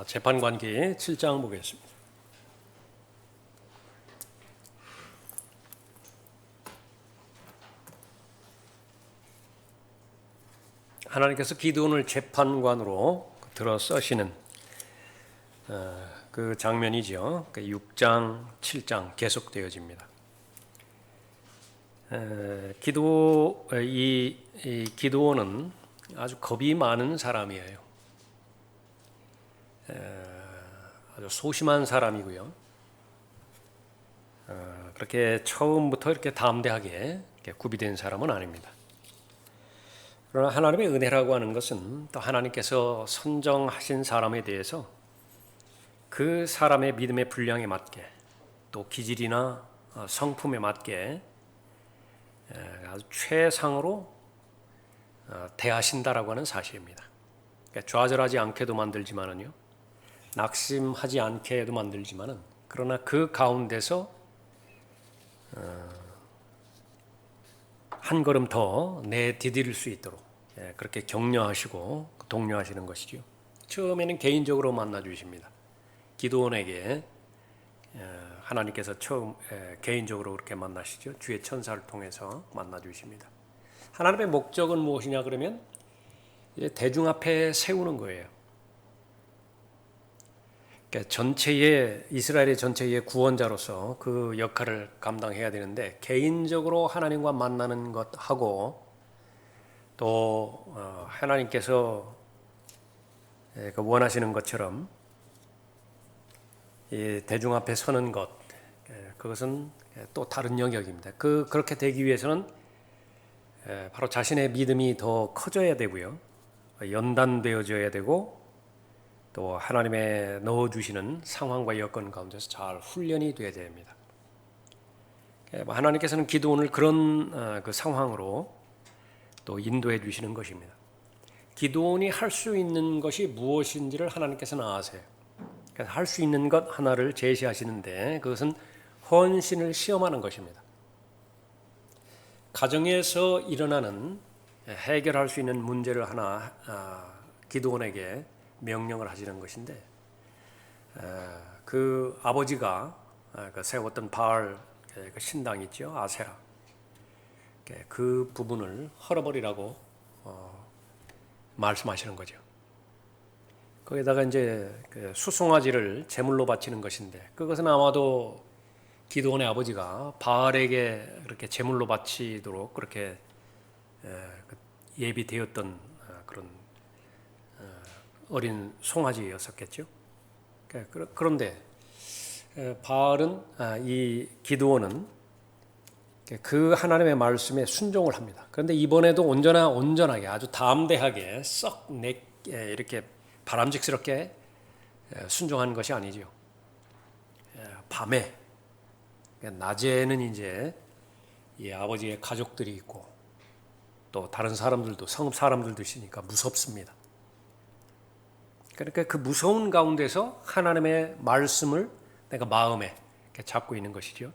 재판관기 7장 보겠습니다. 하나님께서 기드온을 재판관으로 들어 써시는 그 장면이죠. 6장, 7장 계속되어집니다. 이 기드온은 아주 겁이 많은 사람이에요. 아주 소심한 사람이고요. 그렇게 처음부터 이렇게 담대하게 구비된 사람은 아닙니다. 그러나 하나님의 은혜라고 하는 것은 또 하나님께서 선정하신 사람에 대해서 그 사람의 믿음의 분량에 맞게 또 기질이나 성품에 맞게 아주 최상으로 대하신다라고 하는 사실입니다. 그러니까 좌절하지 않게도 만들지만은요, 낙심하지 않게도 만들지만은, 그러나 그 가운데서 한 걸음 더 내디딜 수 있도록 그렇게 격려하시고 독려하시는 것이죠. 처음에는 개인적으로 만나 주십니다. 기드온에게 하나님께서 처음 개인적으로 그렇게 만나시죠. 주의 천사를 통해서 만나 주십니다. 하나님의 목적은 무엇이냐 그러면 이제 대중 앞에 세우는 거예요. 그러니까 전체의 이스라엘의 전체의 구원자로서 그 역할을 감당해야 되는데, 개인적으로 하나님과 만나는 것하고 또 하나님께서 원하시는 것처럼 이 대중 앞에 서는 것, 그것은 또 다른 영역입니다. 그렇게 되기 위해서는 바로 자신의 믿음이 더 커져야 되고요, 연단되어져야 되고, 또 하나님의 넣어주시는 상황과 여건 가운데서 잘 훈련이 되어야 됩니다. 하나님께서는 기드온을 그런 그 상황으로 또 인도해 주시는 것입니다. 기드온이 할 수 있는 것이 무엇인지를 하나님께서는 아세요. 할 수 있는 것 하나를 제시하시는데, 그것은 헌신을 시험하는 것입니다. 가정에서 일어나는 해결할 수 있는 문제를 하나 기드온에게 명령을 하시는 것인데, 그 아버지가 세웠던 바알 그 신당 있죠, 아세라, 그 부분을 헐어버리라고 말씀하시는 거죠. 거기다가 이제 수송아지를 제물로 바치는 것인데, 그것은 아마도 기드온의 아버지가 바알에게 그렇게 제물로 바치도록 그렇게 예비되었던 그런 어린 송아지였었겠죠. 그런데 바알은 이 기드온은 그 하나님의 말씀에 순종을 합니다. 그런데 이번에도 온전하게 아주 담대하게 이렇게 바람직스럽게 순종한 것이 아니죠. 밤에, 낮에는 이제 이 아버지의 가족들이 있고 또 다른 사람들도, 성읍 사람들도 있으니까 무섭습니다. 그러니까 그 무서운 가운데서 하나님의 말씀을 내가 마음에 잡고 있는 것이죠.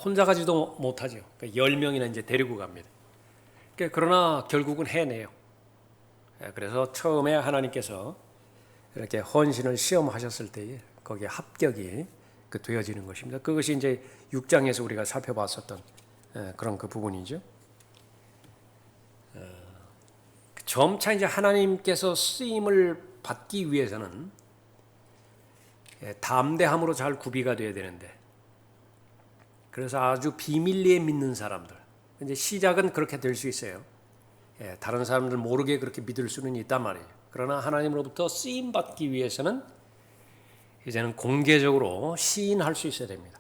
혼자 가지도 못하죠. 10명이나 이제 데리고 갑니다. 그러나 결국은 해내요. 그래서 처음에 하나님께서 이렇게 헌신을 시험하셨을 때에 거기에 합격이 되어지는 것입니다. 그것이 이제 6장에서 우리가 살펴봤었던 그런 그 부분이죠. 점차 이제 하나님께서 쓰임을 받기 위해서는 담대함으로 잘 구비가 되어야 되는데, 그래서 아주 비밀리에 믿는 사람들, 이제 시작은 그렇게 될 수 있어요. 다른 사람들 모르게 그렇게 믿을 수는 있단 말이에요. 그러나 하나님으로부터 쓰임 받기 위해서는 이제는 공개적으로 시인할 수 있어야 됩니다.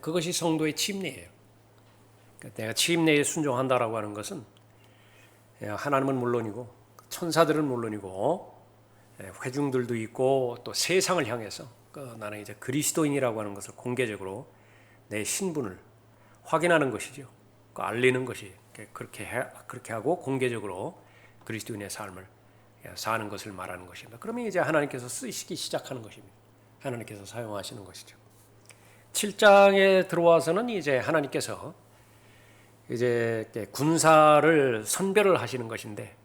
그것이 성도의 침례예요. 내가 침례에 순종한다라고 하는 것은 하나님은 물론이고 천사들은 물론이고 회중들도 있고 또 세상을 향해서 나는 이제 그리스도인이라고 하는 것을 공개적으로 내 신분을 확인하는 것이죠. 알리는 것이 그렇게 하고 공개적으로 그리스도인의 삶을 사는 것을 말하는 것입니다. 그러면 이제 하나님께서 쓰시기 시작하는 것입니다. 하나님께서 사용하시는 것이죠. 7장에 들어와서는 이제 하나님께서 이제 군사를 선별을 하시는 것인데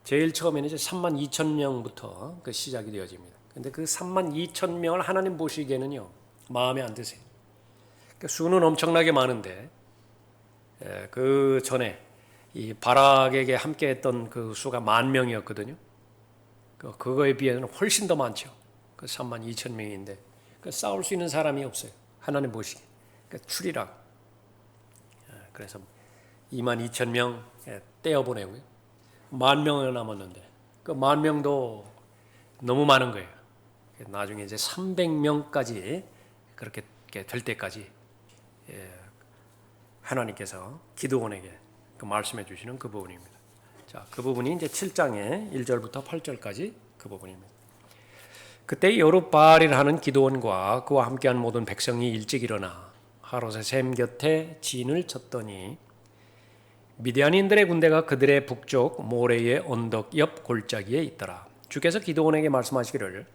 제일 처음에는 이제 3만 2천 명부터 그 시작이 되어집니다. 근데 그 3만 2천 명을 하나님 보시기에는요 마음에 안 드세요. 그 수는 엄청나게 많은데 그 전에 이 바락에게 함께했던 그 수가 10,000명이었거든요. 그거에 비해서는 훨씬 더 많죠. 그 3만 2천 명인데 그 싸울 수 있는 사람이 없어요. 하나님 보시기. 그러니까 추리락. 그래서 2만 2천 명 떼어보내고요. 10,000명이 남았는데 그 10,000명도 너무 많은 거예요. 나중에 이제 300명까지 그렇게 될 때까지 하나님께서 기드온에게 그 말씀해 주시는 그 부분입니다. 자, 그 부분이 이제 7장의 1절부터 8절까지 그 부분입니다. 그때 여룻바알이라 하는 기드온과 그와 함께한 모든 백성이 일찍 일어나 하롯의 샘 곁에 진을 쳤더니 미디안인들의 군대가 그들의 북쪽 모래의 언덕 옆 골짜기에 있더라. 주께서 기드온에게 말씀하시기를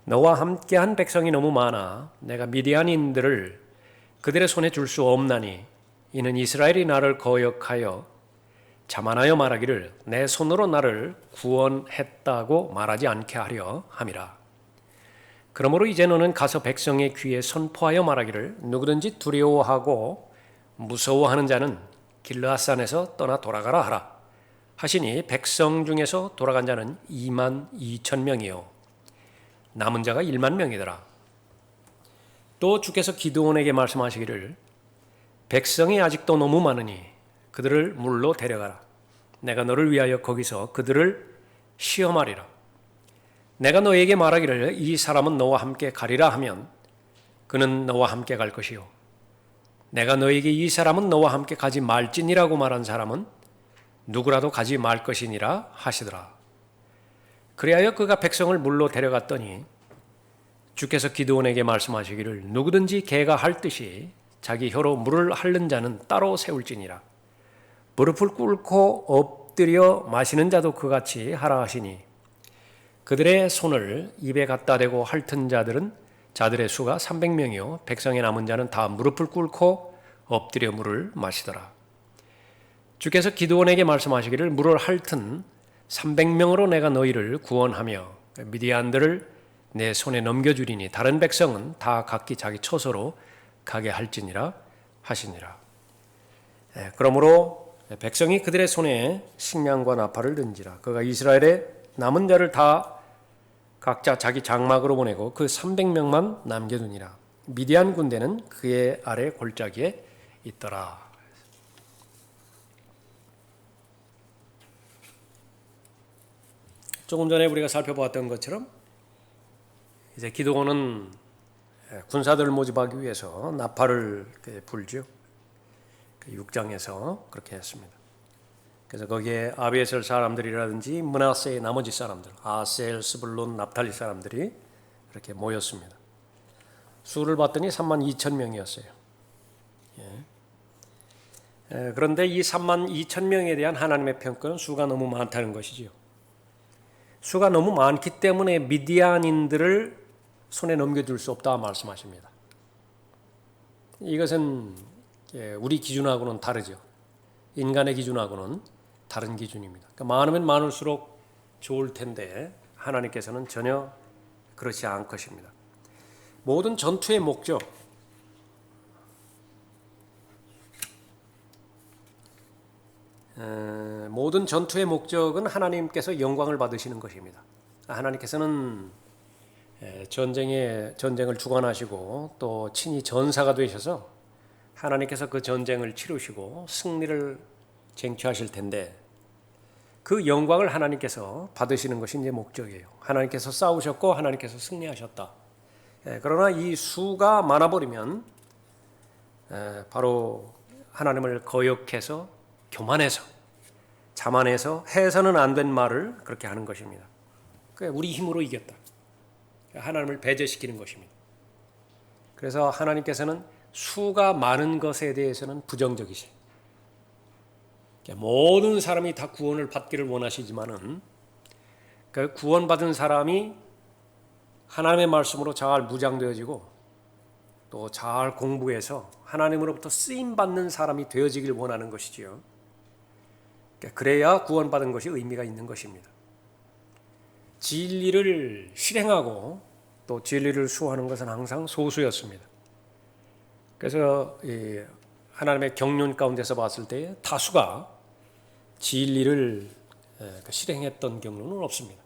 너와 함께한 백성이 너무 많아 내가 미디안인들을 그들의 손에 줄 수 없나니 이는 이스라엘이 나를 거역하여 자만하여 말하기를 내 손으로 나를 구원했다고 말하지 않게 하려 함이라. 그러므로 이제 너는 가서 백성의 귀에 선포하여 말하기를 누구든지 두려워하고 무서워하는 자는 길르앗산에서 떠나 돌아가라 하라 하시니 백성 중에서 돌아간 자는 2만 2천 명이요 남은 자가 1만 명이더라. 또 주께서 기드온에게 말씀하시기를 백성이 아직도 너무 많으니 그들을 물로 데려가라. 내가 너를 위하여 거기서 그들을 시험하리라. 내가 너에게 말하기를 이 사람은 너와 함께 가리라 하면 그는 너와 함께 갈 것이요 내가 너에게 이 사람은 너와 함께 가지 말지니라고 말한 사람은 누구라도 가지 말 것이니라 하시더라. 그리하여 그가 백성을 물로 데려갔더니 주께서 기드온에게 말씀하시기를 누구든지 개가 핥듯이 자기 혀로 물을 핥는 자는 따로 세울지니라. 무릎을 꿇고 엎드려 마시는 자도 그같이 하라 하시니 그들의 손을 입에 갖다 대고 핥은 자들의 수가 300명이요 백성의 남은 자는 다 무릎을 꿇고 엎드려 물을 마시더라. 주께서 기드온에게 말씀하시기를 물을 핥은 300명으로 내가 너희를 구원하며 미디안들을 내 손에 넘겨주리니 다른 백성은 다 각기 자기 처소로 가게 할지니라 하시니라. 그러므로 백성이 그들의 손에 식량과 나팔을 든지라. 그가 이스라엘의 남은 자를 다 각자 자기 장막으로 보내고 그 300명만 남겨두니라. 미디안 군대는 그의 아래 골짜기에 있더라. 조금 전에 우리가 살펴보았던 것처럼 이제 기드온은 군사들을 모집하기 위해서 나팔을 불죠. 6장에서 그렇게 했습니다. 그래서 거기에 아비에셀 사람들이라든지 므낫세의 나머지 사람들, 아셀, 스불론, 납탈리 사람들이 이렇게 모였습니다. 수를 봤더니 3만 2천 명이었어요. 그런데 이 3만 2천 명에 대한 하나님의 평가는 수가 너무 많다는 것이지요. 수가 너무 많기 때문에 미디안인들을 손에 넘겨줄 수 없다 말씀하십니다. 이것은 우리 기준하고는 다르죠. 인간의 기준하고는 다른 기준입니다. 그러니까 많으면 많을수록 좋을 텐데 하나님께서는 전혀 그렇지 않것입니다. 모든 전투의 목적, 모든 전투의 목적은 하나님께서 영광을 받으시는 것입니다. 하나님께서는 전쟁을 주관하시고 또 친히 전사가 되셔서 하나님께서 그 전쟁을 치르시고 승리를 쟁취하실 텐데 그 영광을 하나님께서 받으시는 것이 이제 목적이에요. 하나님께서 싸우셨고 하나님께서 승리하셨다. 그러나 이 수가 많아버리면 바로 하나님을 거역해서 교만해서 자만해서 해서는 안 된 말을 그렇게 하는 것입니다. 우리 힘으로 이겼다. 하나님을 배제시키는 것입니다. 그래서 하나님께서는 수가 많은 것에 대해서는 부정적이세요. 모든 사람이 다 구원을 받기를 원하시지만은 그 구원받은 사람이 하나님의 말씀으로 잘 무장되어지고 또 잘 공부해서 하나님으로부터 쓰임 받는 사람이 되어지길 원하는 것이지요. 그래야 구원받은 것이 의미가 있는 것입니다. 진리를 실행하고 또 진리를 수호하는 것은 항상 소수였습니다. 그래서 하나님의 경륜 가운데서 봤을 때 다수가 진리를 실행했던 경우는 없습니다.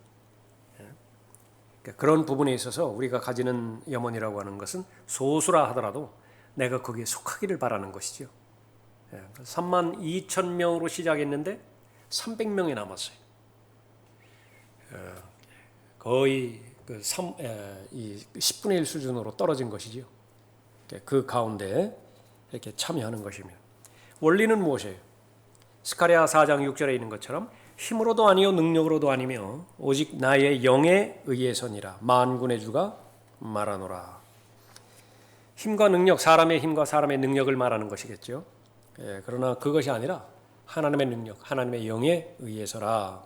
그런 부분에 있어서 우리가 가지는 염원이라고 하는 것은 소수라 하더라도 내가 거기에 속하기를 바라는 것이죠. 3만 2천 명으로 시작했는데 300명이 남았어요. 거의 10분의 1 수준으로 떨어진 것이죠. 그 가운데 이렇게 참여하는 것입니다. 원리는 무엇이에요? 스가랴 4장 6절에 있는 것처럼 힘으로도 아니요 능력으로도 아니며 오직 나의 영에 의해서니라 만군의 주가 말하노라. 힘과 능력, 사람의 힘과 사람의 능력을 말하는 것이겠죠. 그러나 그것이 아니라 하나님의 능력, 하나님의 영에 의해서라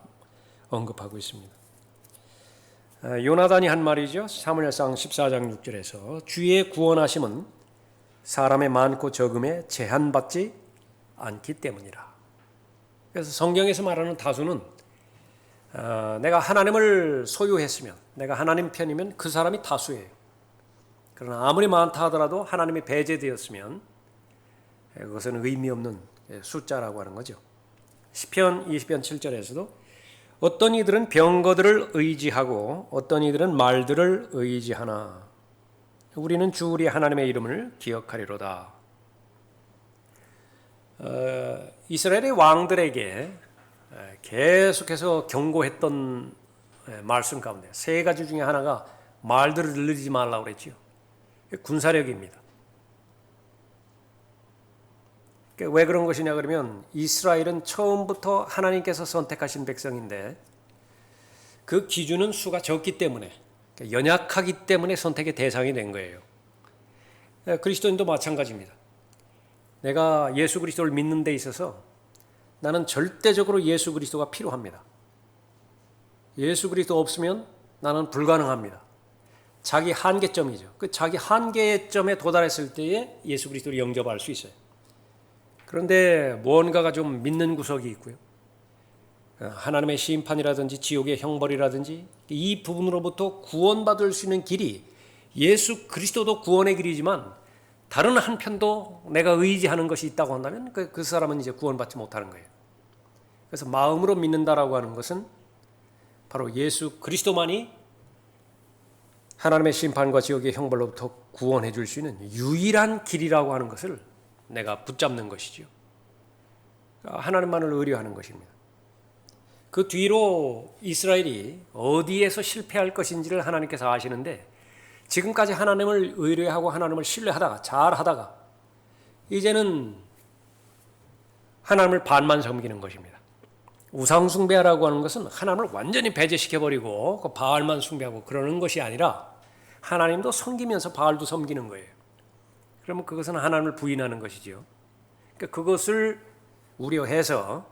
언급하고 있습니다. 요나단이 한 말이죠. 사무엘상 14장 6절에서 주의 구원하심은 사람의 많고 적음에 제한받지 않기 때문이라. 그래서 성경에서 말하는 다수는 내가 하나님을 소유했으면, 내가 하나님 편이면 그 사람이 다수예요. 그러나 아무리 많다 하더라도 하나님이 배제되었으면 그것은 의미 없는 숫자라고 하는 거죠. 시편 20편 7절에서도 어떤 이들은 병거들을 의지하고 어떤 이들은 말들을 의지하나 우리는 주 우리 하나님의 이름을 기억하리로다. 이스라엘의 왕들에게 계속해서 경고했던 말씀 가운데 세 가지 중에 하나가 말들을 늘리지 말라고 그랬죠. 군사력입니다. 왜 그런 것이냐 그러면 이스라엘은 처음부터 하나님께서 선택하신 백성인데 그 기준은 수가 적기 때문에, 연약하기 때문에 선택의 대상이 된 거예요. 그리스도인도 마찬가지입니다. 내가 예수 그리스도를 믿는 데 있어서 나는 절대적으로 예수 그리스도가 필요합니다. 예수 그리스도 없으면 나는 불가능합니다. 자기 한계점이죠. 그 자기 한계점에 도달했을 때에 예수 그리스도를 영접할 수 있어요. 그런데 무언가가 좀 믿는 구석이 있고요. 하나님의 심판이라든지 지옥의 형벌이라든지 이 부분으로부터 구원받을 수 있는 길이 예수 그리스도도 구원의 길이지만 다른 한편도 내가 의지하는 것이 있다고 한다면 그 사람은 이제 구원받지 못하는 거예요. 그래서 마음으로 믿는다라고 하는 것은 바로 예수 그리스도만이 하나님의 심판과 지옥의 형벌로부터 구원해 줄 수 있는 유일한 길이라고 하는 것을 내가 붙잡는 것이죠. 하나님만을 의뢰하는 것입니다. 그 뒤로 이스라엘이 어디에서 실패할 것인지를 하나님께서 아시는데 지금까지 하나님을 의뢰하고 하나님을 신뢰하다가 잘하다가 이제는 하나님을 반만 섬기는 것입니다. 우상숭배라고 하는 것은 하나님을 완전히 배제시켜버리고 그 바알만 숭배하고 그러는 것이 아니라 하나님도 섬기면서 바알도 섬기는 거예요. 그러면 그것은 하나님을 부인하는 것이죠. 그러니까 그것을 우려해서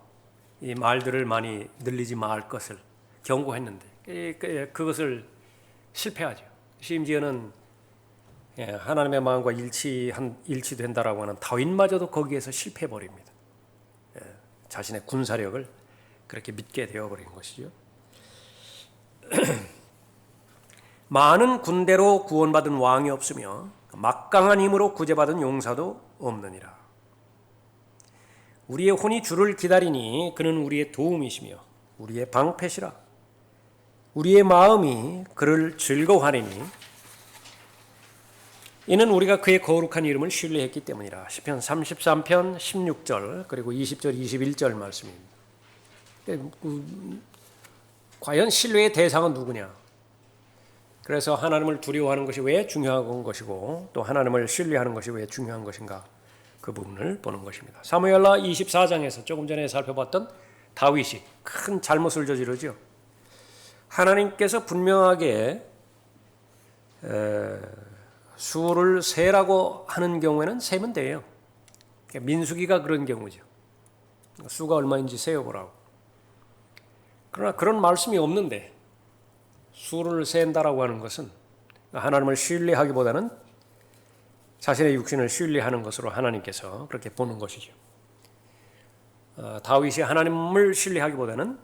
이 말들을 많이 늘리지 말 것을 경고했는데 그것을 실패하죠. 심지어는 하나님의 마음과 일치된다라고 하는 다윗마저도 거기에서 실패해버립니다. 자신의 군사력을 그렇게 믿게 되어버린 것이죠. 많은 군대로 구원받은 왕이 없으며 막강한 힘으로 구제받은 용사도 없느니라. 우리의 혼이 주를 기다리니 그는 우리의 도움이시며 우리의 방패시라. 우리의 마음이 그를 즐거워하리니 이는 우리가 그의 거룩한 이름을 신뢰했기 때문이라. 시편 33편 16절 그리고 20절 21절 말씀입니다. 과연 신뢰의 대상은 누구냐? 그래서 하나님을 두려워하는 것이 왜 중요한 것이고 또 하나님을 신뢰하는 것이 왜 중요한 것인가, 그 부분을 보는 것입니다. 사무엘하 24장에서 조금 전에 살펴봤던 다윗이 큰 잘못을 저지르죠. 하나님께서 분명하게 수를 세라고 하는 경우에는 세면 돼요. 민수기가 그런 경우죠. 수가 얼마인지 세어보라고. 그러나 그런 말씀이 없는데 수를 센다라고 하는 것은 하나님을 신뢰하기보다는 자신의 육신을 신뢰하는 것으로 하나님께서 그렇게 보는 것이죠. 다윗이 하나님을 신뢰하기보다는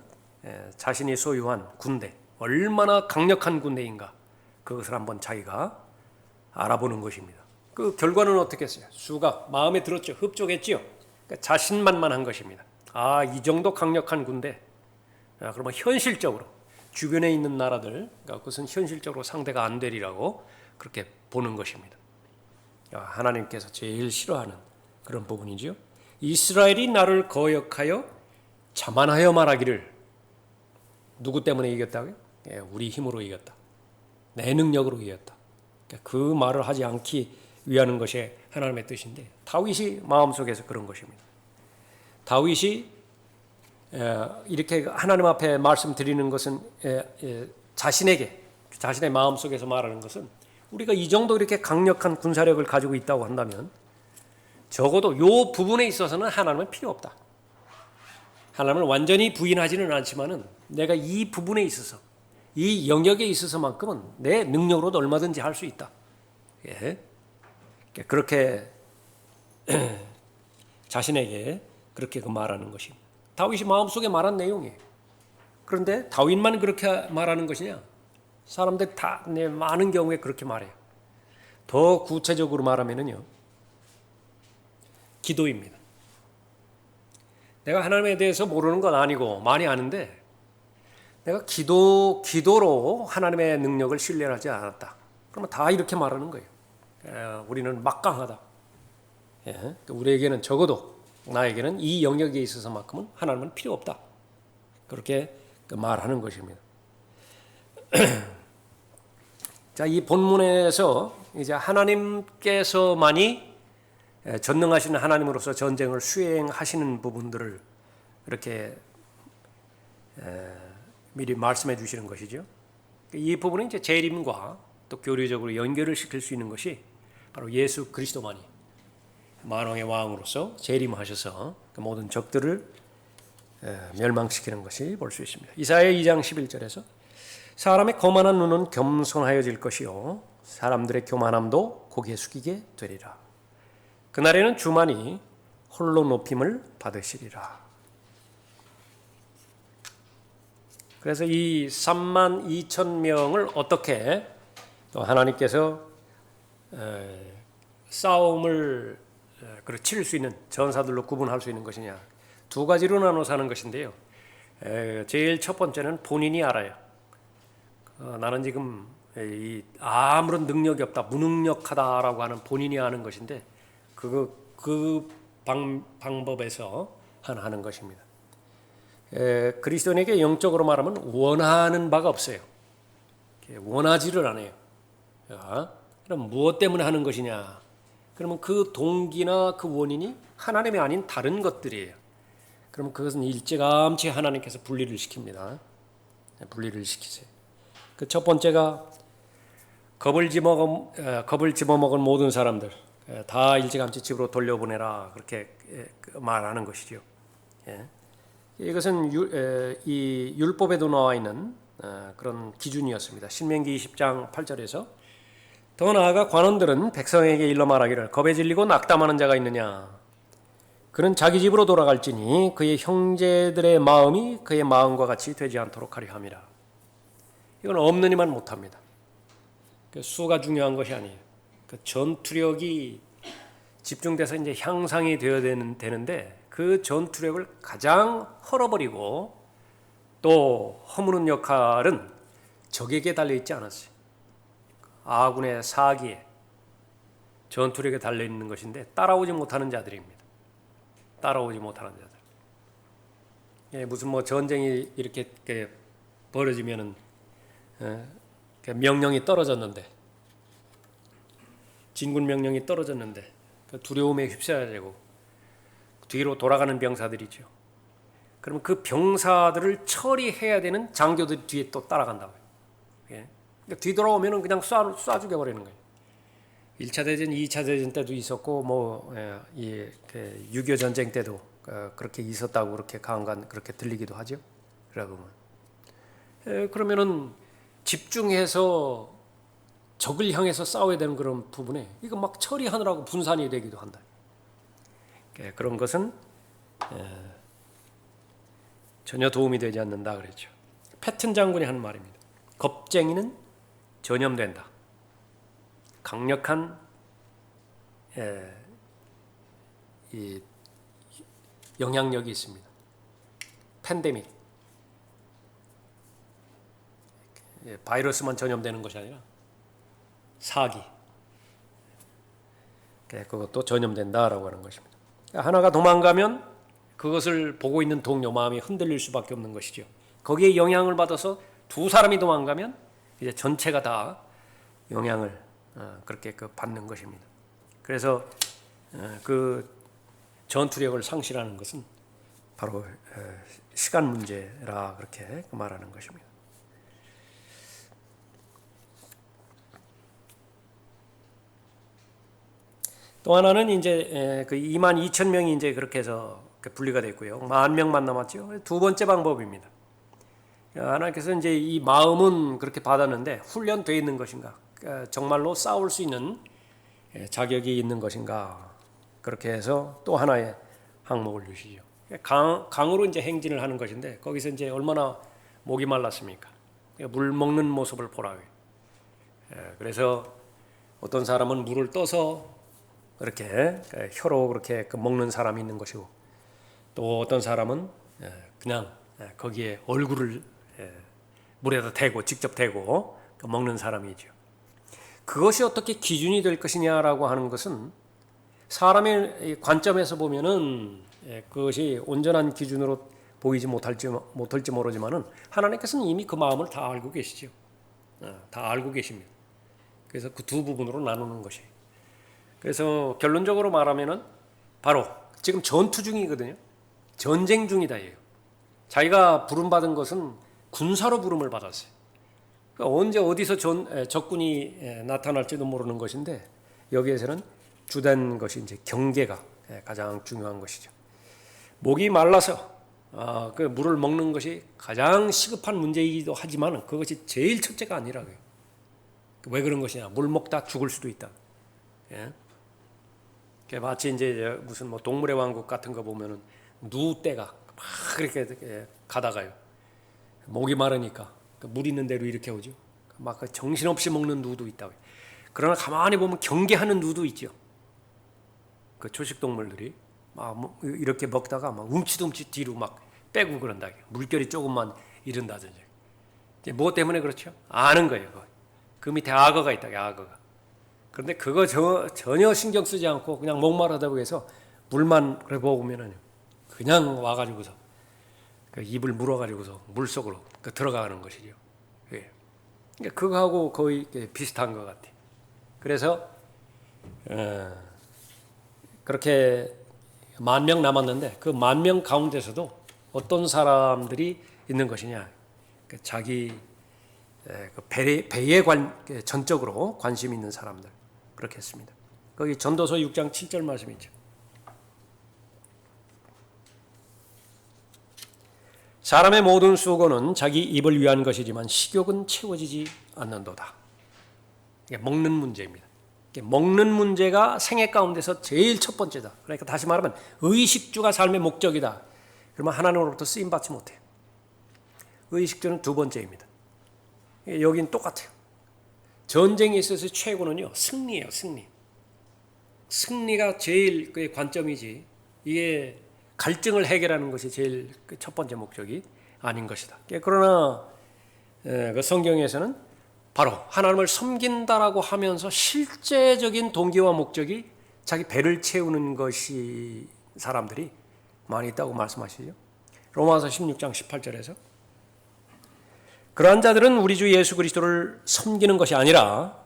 자신이 소유한 군대, 얼마나 강력한 군대인가 그것을 한번 자기가 알아보는 것입니다. 그 결과는 어떻겠어요? 수가 마음에 들었죠. 흡족했지요. 그러니까 자신만만한 것입니다. 이 정도 강력한 군대. 그러면 현실적으로 주변에 있는 나라들, 그것은 현실적으로 상대가 안 되리라고 그렇게 보는 것입니다. 하나님께서 제일 싫어하는 그런 부분이지요. 이스라엘이 나를 거역하여 자만하여 말하기를, 누구 때문에 이겼다고요? 우리 힘으로 이겼다. 내 능력으로 이겼다. 그 말을 하지 않기 위하는 것이 하나님의 뜻인데, 다윗이 마음속에서 그런 것입니다. 다윗이 이렇게 하나님 앞에 말씀드리는 것은 자신에게, 자신의 마음속에서 말하는 것은, 우리가 이 정도 이렇게 강력한 군사력을 가지고 있다고 한다면 적어도 이 부분에 있어서는 하나님은 필요 없다. 하나님을 완전히 부인하지는 않지만은 내가 이 부분에 있어서, 이 영역에 있어서만큼은 내 능력으로도 얼마든지 할 수 있다. 그렇게 자신에게 그렇게 말하는 것입니다. 다윗이 마음속에 말한 내용이에요. 그런데 다윗만 그렇게 말하는 것이냐? 사람들 다 많은 경우에 그렇게 말해요. 더 구체적으로 말하면요, 기도입니다. 내가 하나님에 대해서 모르는 건 아니고 많이 아는데, 내가 기도로 하나님의 능력을 신뢰하지 않았다. 그러면 다 이렇게 말하는 거예요. 우리는 막강하다. 우리에게는 적어도, 나에게는 이 영역에 있어서만큼은 하나님은 필요 없다. 그렇게 말하는 것입니다. 자, 이 본문에서 이제 하나님께서만이 전능하신 하나님으로서 전쟁을 수행하시는 부분들을 이렇게 미리 말씀해 주시는 것이죠. 이 부분은 이제 재림과 또 교리적으로 연결을 시킬 수 있는 것이 바로 예수 그리스도만이 만왕의 왕으로서 재림하셔서 그 모든 적들을 멸망시키는 것이 볼 수 있습니다. 이사야 2장 11절에서 사람의 거만한 눈은 겸손하여질 것이요 사람들의 교만함도 고개 숙이게 되리라. 그날에는 주만이 홀로 높임을 받으시리라. 그래서 이 3만 2천 명을 어떻게 하나님께서 싸움을 치를 수 있는 전사들로 구분할 수 있는 것이냐, 두 가지로 나눠서 하는 것인데요. 제일 첫 번째는 본인이 알아요. 나는 지금 아무런 능력이 없다, 무능력하다라고 하는 본인이 아는 것인데, 그 방법에서 하는 것입니다. 그리스도인에게 영적으로 말하면 원하는 바가 없어요. 원하지를 않아요. 그럼 무엇 때문에 하는 것이냐? 그러면 그 동기나 그 원인이 하나님이 아닌 다른 것들이에요. 그러면 그것은 일찌감치 하나님께서 분리를 시킵니다. 분리를 시키세요. 그 첫 번째가 겁을 집어먹은 모든 사람들 다 일찌감치 집으로 돌려보내라, 그렇게 말하는 것이죠. 이것은 이 율법에도 나와 있는 그런 기준이었습니다. 신명기 20장 8절에서 더 나아가 관원들은 백성에게 일러 말하기를 겁에 질리고 낙담하는 자가 있느냐, 그는 자기 집으로 돌아갈지니 그의 형제들의 마음이 그의 마음과 같이 되지 않도록 하려 함이라. 이건 없는 이만 못합니다. 수가 중요한 것이 아니에요. 전투력이 집중돼서 이제 향상이 되어야 되는데, 그 전투력을 가장 헐어버리고 또 허무는 역할은 적에게 달려있지 않았어요. 아군의 사기에, 전투력에 달려있는 것인데 따라오지 못하는 자들입니다. 따라오지 못하는 자들. 무슨 전쟁이 이렇게 벌어지면은 명령이 떨어졌는데, 진군 명령이 떨어졌는데 그 두려움에 휩싸여야 되고 뒤로 돌아가는 병사들이죠. 그러면 그 병사들을 처리해야 되는 장교들이 뒤에 또 따라간다고요. 그러니까 뒤돌아오면은 그냥 쏴 죽여버리는 거예요. 1차 대전, 2차 대전 때도 있었고, 6.25 전쟁 때도 그렇게 있었다고 그렇게 간간 그렇게 들리기도 하죠. 그러면은 집중해서 적을 향해서 싸워야 되는 그런 부분에 이거 막 처리하느라고 분산이 되기도 한다. 그런 것은 전혀 도움이 되지 않는다 그랬죠. 패튼 장군이 하는 말입니다. 겁쟁이는 전염된다. 강력한 이 영향력이 있습니다. 팬데믹, 바이러스만 전염되는 것이 아니라 사기, 그것도 전염된다라고 하는 것입니다. 하나가 도망가면 그것을 보고 있는 동료 마음이 흔들릴 수밖에 없는 것이죠. 거기에 영향을 받아서 두 사람이 도망가면 이제 전체가 다 영향을 그렇게 받는 것입니다. 그래서 그 전투력을 상실하는 것은 바로 시간 문제라 그렇게 말하는 것입니다. 또 하나는 이제 그 2만 2천 명이 이제 그렇게 해서 분리가 됐고요. 10,000명만 남았죠. 두 번째 방법입니다. 하나님께서 이제 이 마음은 그렇게 받았는데 훈련되어 있는 것인가? 정말로 싸울 수 있는 자격이 있는 것인가? 그렇게 해서 또 하나의 항목을 주시죠. 강으로 이제 행진을 하는 것인데 거기서 이제 얼마나 목이 말랐습니까? 물 먹는 모습을 보라고. 그래서 어떤 사람은 물을 떠서 그렇게 혀로 그렇게 먹는 사람이 있는 것이고 또 어떤 사람은 그냥 거기에 얼굴을 물에다 대고 직접 대고 먹는 사람이죠. 그것이 어떻게 기준이 될 것이냐라고 하는 것은 사람의 관점에서 보면은 그것이 온전한 기준으로 보이지 못할지 모르지만은 하나님께서는 이미 그 마음을 다 알고 계시죠. 다 알고 계십니다. 그래서 그 두 부분으로 나누는 것이. 그래서 결론적으로 말하면은 바로 지금 전투 중이거든요. 전쟁 중이다예요. 자기가 부름받은 것은 군사로 부름을 받았어요. 그러니까 언제 어디서 적군이 나타날지도 모르는 것인데 여기에서는 주된 것이 이제 경계가 가장 중요한 것이죠. 목이 말라서 그 물을 먹는 것이 가장 시급한 문제이기도 하지만 그것이 제일 첫째가 아니라고요. 왜 그런 것이냐? 물 먹다 죽을 수도 있다. 예? 마치 이제 무슨 뭐 동물의 왕국 같은 거 보면은 누떼가 막 그렇게 가다가요. 목이 마르니까 물 있는 대로 이렇게 오죠. 막 정신없이 먹는 누도 있다고요. 그러나 가만히 보면 경계하는 누도 있죠. 그 초식 동물들이 막 이렇게 먹다가 막 움치움치 뒤로 막 빼고 그런다. 물결이 조금만 이른다든지. 이제 뭐 때문에 그렇죠? 아는 거예요. 그 밑에 악어가 있다. 악어가. 그런데 그거 전혀 신경 쓰지 않고 그냥 목마르다고 해서 물만 그래 보면은 그냥 와가지고서 그 입을 물어가지고서 물 속으로 들어가는 것이죠. 예. 그러니까 그거하고 거의 비슷한 것 같아. 그래서 그렇게 10,000명 남았는데 그 10,000명 가운데서도 어떤 사람들이 있는 것이냐? 자기 배에 전적으로 관심 있는 사람들 그렇게 했습니다. 거기 전도서 6장 7절 말씀이죠. 사람의 모든 수고는 자기 입을 위한 것이지만 식욕은 채워지지 않는도다. 이게 먹는 문제입니다. 먹는 문제가 생애 가운데서 제일 첫 번째다. 그러니까 다시 말하면 의식주가 삶의 목적이다. 그러면 하나님으로부터 쓰임 받지 못해요. 의식주는 두 번째입니다. 여긴 똑같아요. 전쟁에 있어서 최고는요 승리예요. 승리가 제일 그 관점이지 이게 갈증을 해결하는 것이 제일 첫 번째 목적이 아닌 것이다. 그러나 그 성경에서는 바로 하나님을 섬긴다라고 하면서 실제적인 동기와 목적이 자기 배를 채우는 것이 사람들이 많이 있다고 말씀하시죠. 로마서 16장 18절에서 그러한 자들은 우리 주 예수 그리스도를 섬기는 것이 아니라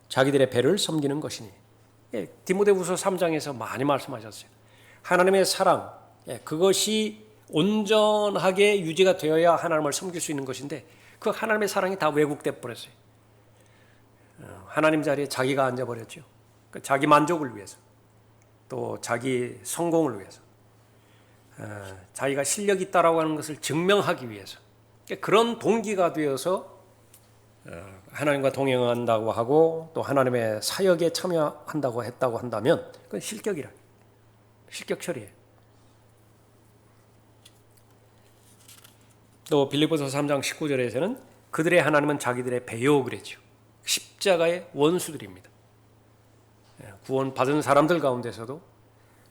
자기들의 배를 섬기는 것이니. 디모데후서 3장에서 많이 말씀하셨어요. 하나님의 사랑, 그것이 온전하게 유지가 되어야 하나님을 섬길 수 있는 것인데 그 하나님의 사랑이 다 왜곡돼 버렸어요. 하나님 자리에 자기가 앉아버렸죠. 자기 만족을 위해서 또 자기 성공을 위해서 자기가 실력이 있다라고 하는 것을 증명하기 위해서 그런 동기가 되어서 하나님과 동행한다고 하고 또 하나님의 사역에 참여한다고 했다고 한다면 그건 실격이라. 실격 처리예요. 또 빌립보서 3장 19절에서는 그들의 하나님은 자기들의 배요 그랬죠. 십자가의 원수들입니다. 구원받은 사람들 가운데서도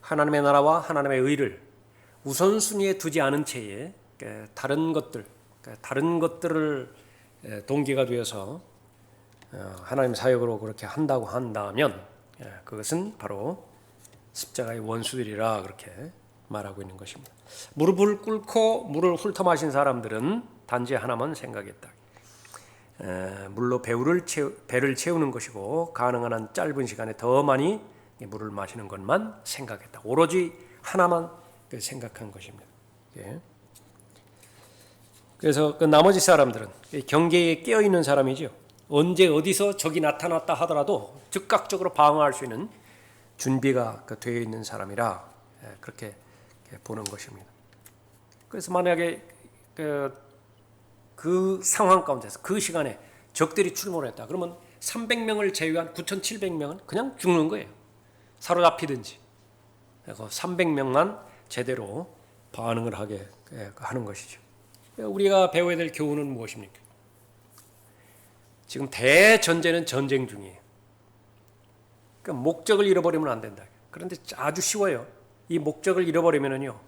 하나님의 나라와 하나님의 의를 우선순위에 두지 않은 채에 다른 것들을 동기가 되어서 하나님 사역으로 그렇게 한다고 한다면 그것은 바로 십자가의 원수들이라 그렇게 말하고 있는 것입니다. 무릎을 꿇고 물을 훑어마신 사람들은 단지 하나만 생각했다. 물로 배를 채우는 것이고 가능한 한 짧은 시간에 더 많이 물을 마시는 것만 생각했다. 오로지 하나만 생각한 것입니다. 그래서 그 나머지 사람들은 경계에 깨어 있는 사람이죠. 언제 어디서 적이 나타났다 하더라도 즉각적으로 방어할 수 있는 준비가 되어 있는 사람이라 그렇게 보는 것입니다. 그래서 만약에 그 상황 가운데서 그 시간에 적들이 출몰했다. 그러면 300명을 제외한 9,700명은 그냥 죽는 거예요. 사로잡히든지. 300명만 제대로 반응을 하게 하는 것이죠. 우리가 배워야 될 교훈은 무엇입니까? 지금 대전제는 전쟁 중이에요. 그러니까 목적을 잃어버리면 안 된다. 그런데 아주 쉬워요. 이 목적을 잃어버리면요,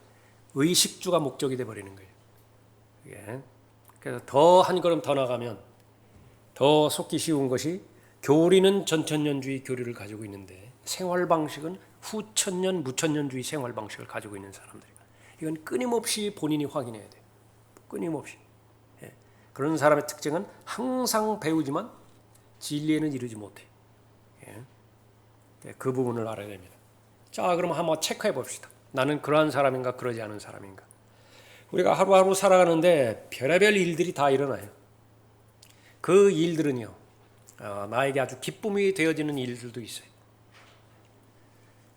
의식주가 목적이 돼버리는 거예요. 그래서 더 한 걸음 더 나가면 더 속기 쉬운 것이 교리는 전천년주의 교리를 가지고 있는데 생활 방식은 후천년 무천년주의 생활 방식을 가지고 있는 사람들이에요. 이건 끊임없이 본인이 확인해야 돼요. 끊임없이. 그런 사람의 특징은 항상 배우지만 진리에는 이르지 못해요. 그 부분을 알아야 됩니다. 자, 그럼 한번 체크해 봅시다. 나는 그러한 사람인가 그러지 않은 사람인가. 우리가 하루하루 살아가는데 별의별 일들이 다 일어나요. 그 일들은요, 나에게 아주 기쁨이 되어지는 일들도 있어요.